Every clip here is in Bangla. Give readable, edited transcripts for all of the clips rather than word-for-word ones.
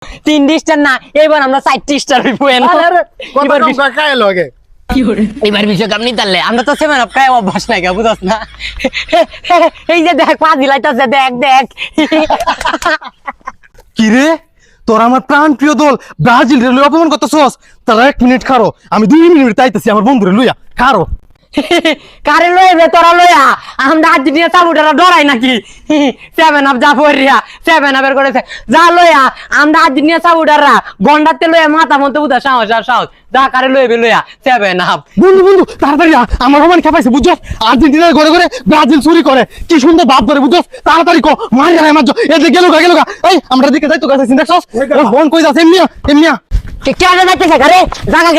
3 স্টার না, এবার আমরা 4 স্টার হইবো। এবার বিশ্বকাপ নিতালে আমরা তো 7 আপ খায় অভ্যাস নাই গা, বুঝছ না? এই যে দেখ পাজি লাইতাছে, দেখ দেখ। কি রে, তোর আমার প্রাণ প্রিয় দল ব্রাজিল রে লইয়া অপমান করতেছস? তারা 1 মিনিট খারো, আমি 2 মিনিট তাইতেছি আমার বন্ধুরে লইয়া খারো। কারে লইবে তোরা লইয়া? আমরা আর্জেন্টিনা সাপোর্টাররা ডরাই নাকি? 7 আপ যা পড়িয়া 7 আপের করেছে যা লইয়া আমরা আর্জেন্টিনা সাপোর্টাররা গন্ডাতে লইয়া মাথা মতো বুঝা সাহস আর সাহস যা কারে লইবে লইয়া 7 আপ। বন্ধু বন্ধু তাড়াতাড়ি আমার রোমান খেপাইছে বুঝছস? আর্জেন্টিনার ঘরে ঘরে ব্রাজিল চুরি করে, কি সুন্দর ভাব ধরে বুঝছস? তাড়াতাড়ি কো মারি না আমার এই যে গেল গা এই আমরা দিকে যাই তো কাছে দেখছস? ফোন কই যাচ্ছে এমনিয়া এমনিয়া কেডা যাইতেছে ঘরে? জায়গা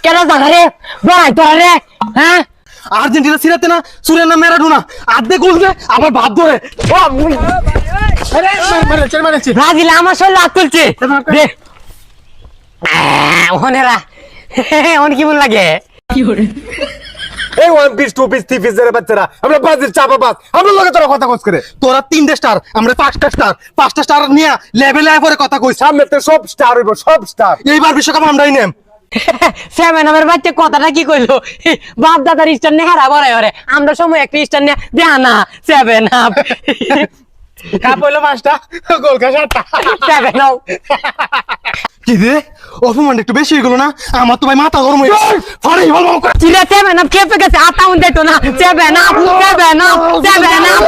কেডা জায়গা রে? ডরাই তোরা রে? হ্যাঁ, আর্জেন্টিনা সিরাতে না সুরে না মেরাডোনা আধে গোল দে আবার ভাব ধরে। ব্রাজিল আমার শরীরে হাত তুলছে রে। ওনেরা ওন কি মন লাগে? এই 1 পিস 2 পিস 3 পিস এর বাচ্চারা আমরা বাজির চাপা বাস আমরা লগে তোরা কথা কইছ করে। তোরা 3টা স্টার আমরা 5টা স্টার, 5টা স্টার নিয়ে লেভেলে পরে কথা কইছ। সামনে তো সব স্টার হইব, সব স্টার। এইবার বিশ্বকাপ আমরাই নেম। 7 আপের বাচ্চা কথাটা কি কইলো? বাপ দাদার স্টার নিয়ে হারা বড় হরে, আমরা সময় একটা স্টার নিয়ে দেয়া না 7 আপ। কাপ হইলো 5টা, গোল খা 7টা। 7 আপ কি রে, অপমান একটু বেশি হয়ে গেল না? আমার তো ভাই মাথা গরম হয়ে গেছে। ফাড়াই ভালো করে চিরা 7 আপ খেপে গেছে, আতা উন যাইতো না। 7 আপ 7 আপ 7 আপ।